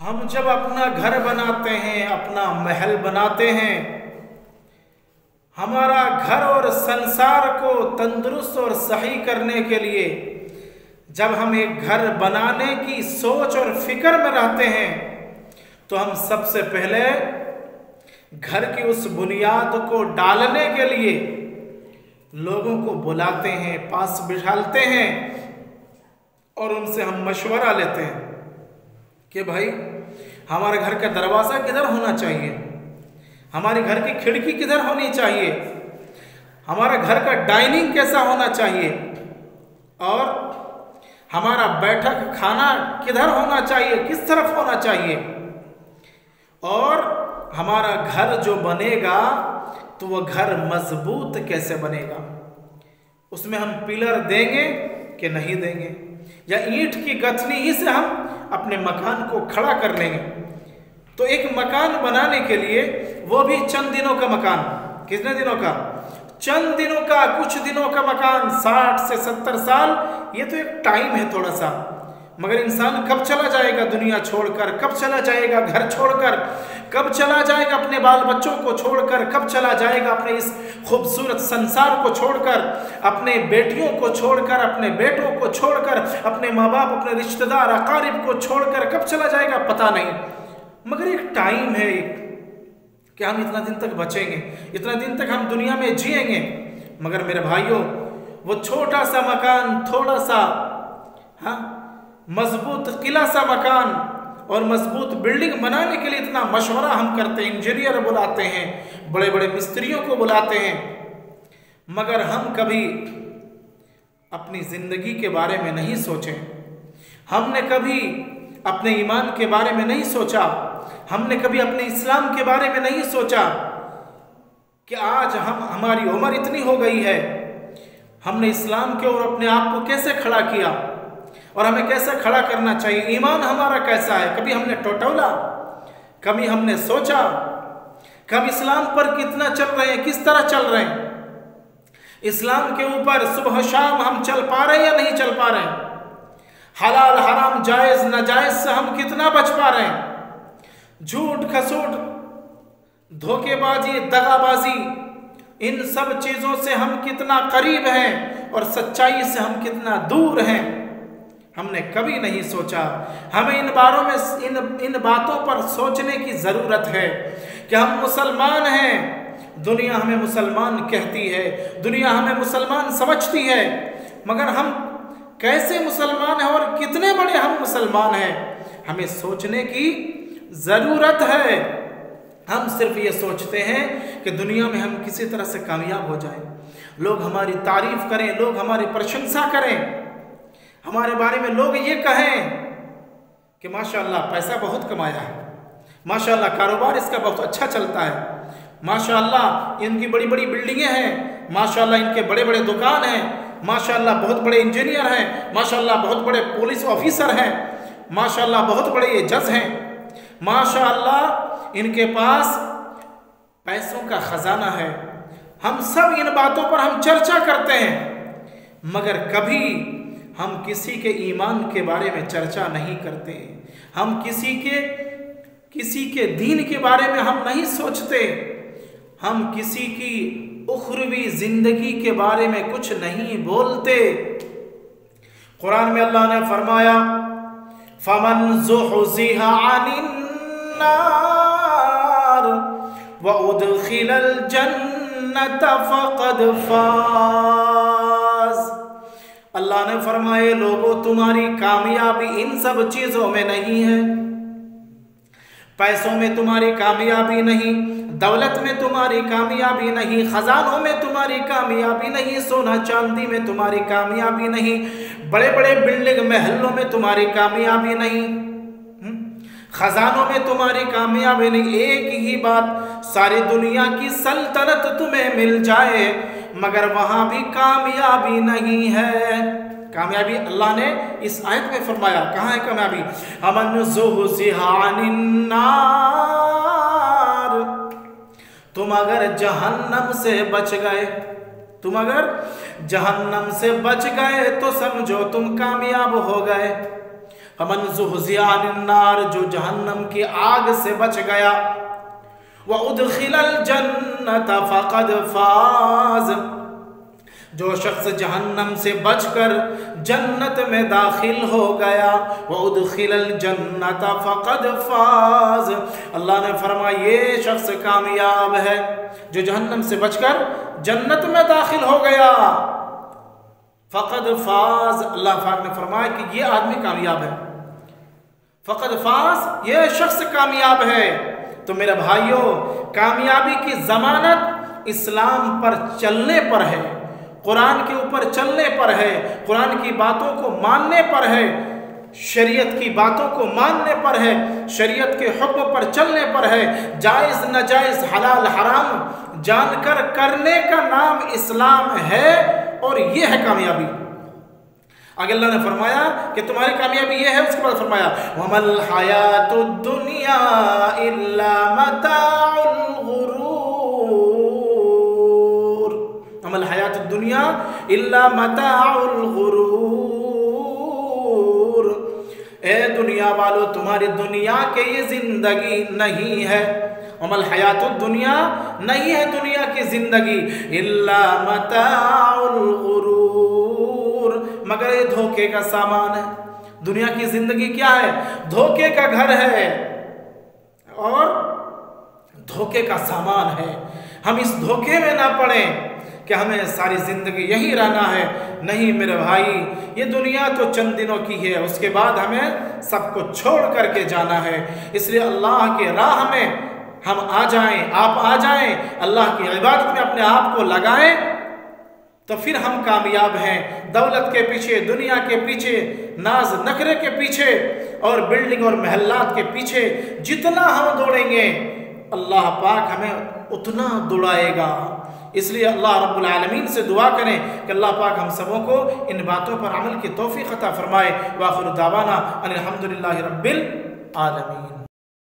हम जब अपना घर बनाते हैं, अपना महल बनाते हैं, हमारा घर और संसार को तंदुरुस्त और सही करने के लिए जब हम एक घर बनाने की सोच और फिक्र में रहते हैं तो हम सबसे पहले घर की उस बुनियाद को डालने के लिए लोगों को बुलाते हैं, पास बिठाते हैं और उनसे हम मशवरा लेते हैं कि भाई हमारे घर का दरवाज़ा किधर होना चाहिए, हमारे घर की खिड़की किधर होनी चाहिए, हमारा घर का डाइनिंग कैसा होना चाहिए और हमारा बैठक खाना किधर होना चाहिए, किस तरफ होना चाहिए। और हमारा घर जो बनेगा तो वह घर मजबूत कैसे बनेगा, उसमें हम पिलर देंगे कि नहीं देंगे, या ईंट की गथनी ही से हम अपने मकान को खड़ा कर लेंगे। तो एक मकान बनाने के लिए वो भी चंद दिनों का मकान, कितने दिनों का, चंद दिनों का, कुछ दिनों का मकान, 60 से 70 साल, ये तो एक टाइम है थोड़ा सा। मगर इंसान कब चला जाएगा दुनिया छोड़कर, कब चला जाएगा घर छोड़कर, कब चला जाएगा अपने बाल बच्चों को छोड़कर, कब चला जाएगा अपने इस खूबसूरत संसार को छोड़कर, अपने बेटियों को छोड़कर, अपने बेटों को छोड़कर, अपने माँ बाप, अपने रिश्तेदार अकारिब को छोड़कर कब चला जाएगा पता नहीं। मगर एक टाइम है कि हम इतना दिन तक बचेंगे, इतना दिन तक हम दुनिया में जिएंगे। मगर मेरे भाइयों, वो छोटा सा मकान, थोड़ा सा मजबूत किला सा मकान और मजबूत बिल्डिंग बनाने के लिए इतना मशवरा हम करते हैं, इंजीनियर बुलाते हैं, बड़े बड़े मिस्त्रियों को बुलाते हैं, मगर हम कभी अपनी जिंदगी के बारे में नहीं सोचे, हमने कभी अपने ईमान के बारे में नहीं सोचा, हमने कभी अपने इस्लाम के बारे में नहीं सोचा कि आज हमारी उम्र इतनी हो गई है, हमने इस्लाम के ओर अपने आप को कैसे खड़ा किया और हमें कैसे खड़ा करना चाहिए, ईमान हमारा कैसा है, कभी हमने टटोला, कभी हमने सोचा, कभी इस्लाम पर कितना चल रहे हैं, किस तरह चल रहे हैं, इस्लाम के ऊपर सुबह शाम हम चल पा रहे हैं या नहीं चल पा रहे हैं, हलाल हराम जायज नाजायज से हम कितना बच पा रहे हैं, झूठ खसूट धोखेबाजी दगाबाजी इन सब चीज़ों से हम कितना करीब हैं और सच्चाई से हम कितना दूर हैं, हमने कभी नहीं सोचा। हमें इन बातों पर सोचने की ज़रूरत है कि हम मुसलमान हैं, दुनिया हमें मुसलमान कहती है, दुनिया हमें मुसलमान समझती है, मगर हम कैसे मुसलमान हैं और कितने बड़े हम मुसलमान हैं, हमें सोचने की ज़रूरत है। हम सिर्फ ये सोचते हैं कि दुनिया में हम किसी तरह से कामयाब हो जाएं, लोग हमारी तारीफ़ करें, लोग हमारी प्रशंसा करें, हमारे बारे में लोग ये कहें कि माशाअल्लाह पैसा बहुत कमाया है, माशाअल्लाह कारोबार इसका बहुत अच्छा चलता है, माशाअल्लाह इनकी बड़ी बड़ी बिल्डिंगें हैं, माशाअल्लाह इनके बड़े बड़े दुकान हैं, माशाअल्लाह बहुत बड़े इंजीनियर हैं, माशाअल्लाह बहुत बड़े पुलिस ऑफिसर हैं, माशाअल्लाह बहुत बड़े जज हैं, माशाअल्लाह इनके पास पैसों का खजाना है। हम सब इन बातों पर हम चर्चा करते हैं, मगर कभी हम किसी के ईमान के बारे में चर्चा नहीं करते, हम किसी के दीन के बारे में हम नहीं सोचते, हम किसी की उखरवी जिंदगी के बारे में कुछ नहीं बोलते। कुरान में अल्लाह ने फरमाया, फमन ज़ुहज़िहा अनिन नार व उदखिलल जन्नत फ़क़द फ़ाज़। अल्लाह ने फरमाए, लोगों तुम्हारी कामयाबी इन सब चीज़ों में नहीं है, पैसों में तुम्हारी कामयाबी नहीं, दौलत में तुम्हारी कामयाबी नहीं, खजानों में तुम्हारी कामयाबी नहीं, सोना चांदी में तुम्हारी कामयाबी नहीं, बड़े बड़े बिल्डिंग महलों में तुम्हारी कामयाबी नहीं, खजानों में तुम्हारी कामयाबी नहीं। एक ही बात, सारी दुनिया की सल्तनत तुम्हें मिल जाए मगर वहां भी कामयाबी नहीं है। कामयाबी अल्लाह ने इस आयत में फरमाया, कहाँ है कामयाबी, अमन ज़ुहज़िहा अनिन नार, तुम अगर जहन्नम से बच गए, तुम अगर जहन्नम से बच गए तो समझो तुम कामयाब हो गए। फमन ज़ुहज़िया अनिन्नार, जो जहन्नम की आग से बच गया, व उदखिलल जन्नत फ़क़द फ़ाज़, जो शख्स जहन्नम से बचकर जन्नत में दाखिल हो गया, व उदखिलल जन्नत फ़क़द फ़ाज़, अल्लाह ने फरमाया ये शख्स कामयाब है जो जहन्नम से बचकर जन्नत में दाखिल हो गया। फ़क़द फ़ाज़, अल्लाह पाक ने फरमाया कि ये आदमी कामयाब है। फ़क़द फ़ाज़, ये शख्स कामयाब है। तो मेरे भाइयों, कामयाबी की ज़मानत इस्लाम पर चलने पर है, कुरान के ऊपर चलने पर है, कुरान की बातों को मानने पर है, शरीयत की बातों को मानने पर है, शरीयत के हुक्म पर चलने पर है। जायज़ नाजायज़ हलाल हराम जानकर करने का नाम इस्लाम है, और ये है कामयाबी। आगे अल्लाह ने फरमाया कि तुम्हारी कामयाबी ये है। उसके बाद फरमाया वमल हयातुद दुनिया इल्ला मताउल गुरूर, वमल हयातुद दुनिया इल्ला मताउल गुरूर, ए दुनिया वालों तुम्हारी दुनिया के ये जिंदगी नहीं है। वमल हयातुद दुनिया, नहीं है दुनिया की जिंदगी, इल्ला मताउल गुरूर, मगर ये धोखे का सामान है। दुनिया की जिंदगी क्या है? धोखे का घर है और धोखे का सामान है। हम इस धोखे में ना पड़े कि हमें सारी जिंदगी यही रहना है। नहीं मेरे भाई, ये दुनिया तो चंद दिनों की है, उसके बाद हमें सबको छोड़ करके जाना है। इसलिए अल्लाह के राह में हम आ जाएं, आप आ जाएं, अल्लाह की इबादत में अपने आप को लगाएं, तो फिर हम कामयाब हैं। दौलत के पीछे, दुनिया के पीछे, नाज नखरे के पीछे और बिल्डिंग और महल्लात के पीछे जितना हम दौड़ेंगे, अल्लाह पाक हमें उतना दौड़ाएगा। इसलिए अल्लाह रब्बुल आलमीन से दुआ करें कि अल्लाह पाक हम सबों को इन बातों पर अमल की तौफीक अता फरमाए। व आखिर दावाना अनिल हम्दुलिल्लाहि रब्बिल आलमीन।